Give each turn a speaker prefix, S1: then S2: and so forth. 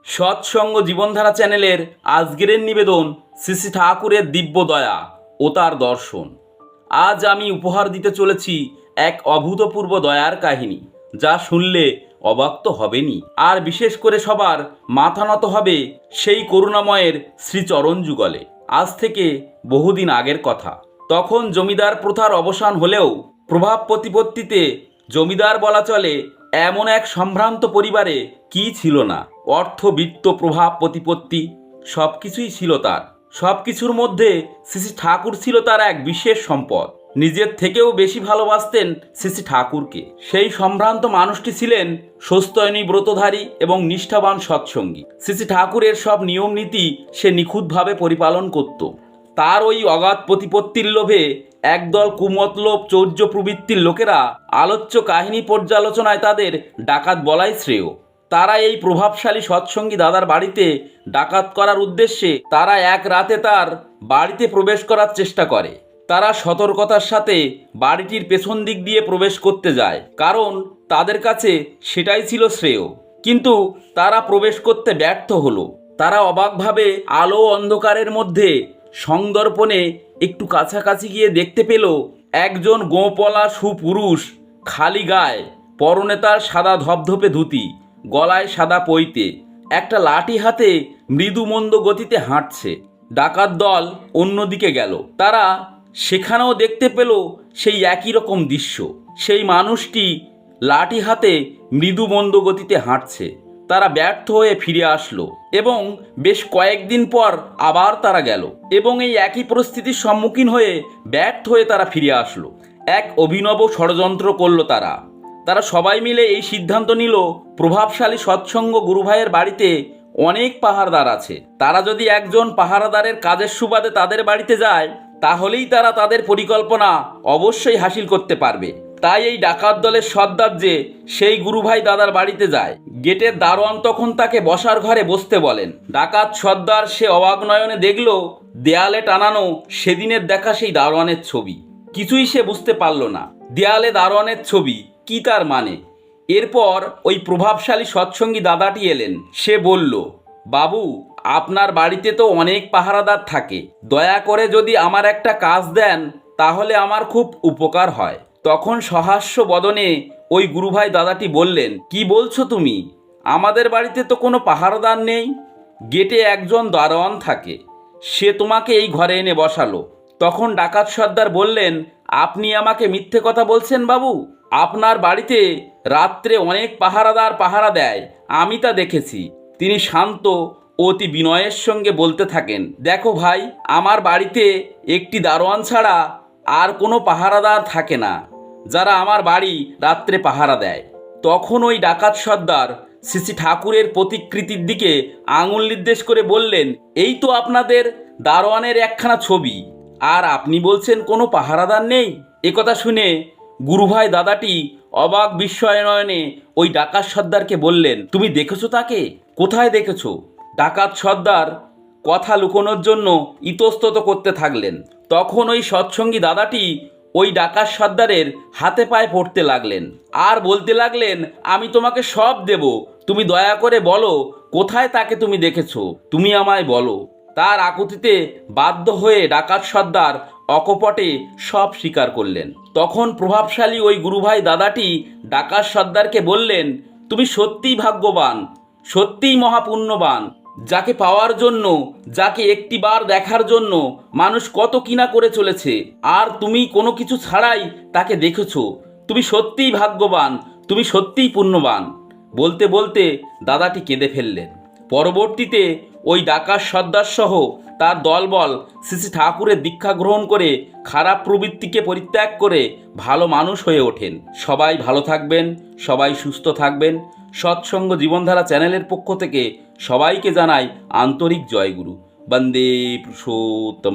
S1: সৎসঙ্গ জীবনধারা চ্যানেলের আজকের নিবেদন শ্রী শ্রী ঠাকুরের দিব্য দয়া ও তার দর্শন। আজ আমি উপহার দিতে চলেছি এক অভূতপূর্ব দয়ার কাহিনী, যা শুনলে অবাক তো হবেনি, আর বিশেষ করে সবার মাথা নত হবে সেই করুণাময়ের শ্রীচরণ যুগলে। আজ থেকে বহুদিন আগের কথা। তখন জমিদার প্রথার অবসান হলেও প্রভাব প্রতিপত্তিতে জমিদার বলা চলে এমন এক সম্ভ্রান্ত পরিবারে কি ছিল না। অর্থ, বিত্ত, প্রভাব, প্রতিপত্তি সব কিছুই ছিল তার। সব কিছুর মধ্যে শ্রী শ্রী ঠাকুর ছিল তার এক বিশেষ সম্পদ। নিজের থেকেও বেশি ভালোবাসতেন শ্রী শ্রী ঠাকুরকে। সেই সম্ভ্রান্ত মানুষটি ছিলেন সস্তয়নী ব্রতধারী এবং নিষ্ঠাবান সৎসঙ্গী। শ্রী শ্রী ঠাকুরের সব নিয়ম নীতি সে নিখুঁতভাবে পরিপালন করত। তার ওই অগাধ প্রতিপত্তির লোভে একদল কুমতলব চৌর্য প্রবৃত্তির লোকেরা আলোচ্য কাহিনী পর্যালোচনায় তাদের ডাকাত বলাই শ্রেয়। তারা এই প্রভাবশালী সৎসঙ্গী দাদার বাড়িতে ডাকাত করার উদ্দেশ্যে তারা এক রাতে তার বাড়িতে প্রবেশ করার চেষ্টা করে। তারা সতর্কতার সাথে বাড়িটির পেছন দিক দিয়ে প্রবেশ করতে যায়, কারণ তাদের কাছে সেটাই ছিল শ্রেয়। কিন্তু তারা প্রবেশ করতে ব্যর্থ হলো। তারা অবাকভাবে আলো অন্ধকারের মধ্যে সংদর্পণে একটু কাছাকাছি গিয়ে দেখতে পেল একজন গোঁপলা সুপুরুষ, খালি গায়ে, পরনে তার সাদা ধপধপে ধুতি, গলায় সাদা পৈতে, একটা লাঠি হাতে মৃদু মন্দ গতিতে হাঁটছে। ডাকাত দল অন্যদিকে গেল। তারা সেখানেও দেখতে পেল সেই একই রকম দৃশ্য। সেই মানুষটি লাঠি হাতে মৃদু মন্দ গতিতে হাঁটছে। তারা ব্যর্থ হয়ে ফিরে আসলো এবং বেশ কয়েকদিন পর আবার তারা গেল এবং এই একই পরিস্থিতির সম্মুখীন হয়ে ব্যর্থ হয়ে তারা ফিরে আসলো। এক অভিনব ষড়যন্ত্র করলো তারা। তারা সবাই মিলে এই সিদ্ধান্ত নিল, প্রভাবশালী সৎসঙ্গ গুরুভাইয়ের বাড়িতে অনেক পাহারাদার আছে। তারা যদি একজন পাহারাদারের কাজের সুবাদে তাদের বাড়িতে যায়, তাহলেই তারা তাদের পরিকল্পনা অবশ্যই হাসিল করতে পারবে। তাই এই ডাকাত দলের সর্দার যে সেই গুরুভাই দাদার বাড়িতে যায়। গেটের দারোয়ান তখন তাকে বসার ঘরে বসতে বলেন। ডাকাত সর্দার সে অবাক নয়নে দেখল দেয়ালে টানানো সেদিনের দেখা সেই দারোয়ানের ছবি। কিছুই সে বুঝতে পারল না। দেয়ালে দারোয়ানের ছবি, কি তার মানে? এরপর ওই প্রভাবশালী সৎসঙ্গী দাদাটি এলেন। সে বলল, বাবু, আপনার বাড়িতে তো অনেক পাহারাদার থাকে, দয়া করে যদি আমার একটা কাজ দেন তাহলে আমার খুব উপকার হয়। তখন সহাস্য বদনে ওই গুরুভাই দাদাটি বললেন, কি বলছো তুমি? আমাদের বাড়িতে তো কোনো পাহারাদার নেই। গেটে একজন দারোয়ান থাকে, সে তোমাকে এই ঘরে এনে বসালো। তখন ডাকাত সর্দার বললেন, আপনি আমাকে মিথ্যে কথা বলছেন বাবু। আপনার বাড়িতে রাত্রে অনেক পাহারাদার পাহারা দেয়, আমি তা দেখেছি। তিনি শান্ত ও অতি বিনয়ের সঙ্গে বলতে থাকেন, দেখো ভাই, আমার বাড়িতে একটি দারোয়ান ছাড়া আর কোনো পাহারাদার থাকে না, যারা আমার বাড়ি রাত্রে পাহারা দেয়। তখন ওই ডাকাত সর্দার শ্রী শ্রী ঠাকুরের প্রতিকৃতির দিকে আঙুল নির্দেশ করে বললেন, এই তো আপনাদের দারোয়ানের একখানা ছবি, আর আপনি বলছেন কোনো পাহারাদার নেই। একথা শুনে গুরুভাই দাদাটি অবাক বিস্ময় নয়নে ওই ডাকাত সর্দারকে বললেন, তুমি দেখেছো তাকে? কোথায় দেখেছো? ডাকাত সর্দার কথা লুকোনোর জন্য ইতস্তত করতে থাকলেন। তখন ওই সৎসঙ্গী দাদাটি ওই ডাকাত সর্দারের হাতে পায়ে পড়তে লাগলেন আর বলতে লাগলেন, আমি তোমাকে সব দেব, তুমি দয়া করে বলো কোথায় তাকে তুমি দেখেছো, তুমি আমায় বলো। তার আকুতিতে বাধ্য হয়ে ডাকাত সর্দার অকপটে সব স্বীকার করলেন। তখন প্রভাবশালী ওই গুরুভাই দাদাটি ডাকাত সর্দারকে বললেন, তুমি সত্যিই ভাগ্যবান, সত্যিই মহাপুণ্যবান, যাকে পাওয়ার জন্য, যাকে একটিবার দেখার জন্য মানুষ কত কিনা করে চলেছে, আর তুমি কোনো কিছু ছাড়াই তাকে দেখেছো। তুমি সত্যিই ভাগ্যবান, তুমি সত্যিই পুণ্যবান। বলতে বলতে দাদাটি কেঁদে ফেললেন। পরবর্তীতে ওই ডাকাত সর্দার সহ তার দলবল শ্রী শ্রী ঠাকুরের দীক্ষা গ্রহণ করে খারাপ প্রবৃত্তিকে পরিত্যাগ করে ভালো মানুষ হয়ে ওঠেন। সবাই ভালো থাকবেন, সবাই সুস্থ থাকবেন। সৎসঙ্গ জীবনধারা চ্যানেলের পক্ষ থেকে সবাইকে জানাই আন্তরিক জয়গুরু। বন্দে পুরুষোত্তম।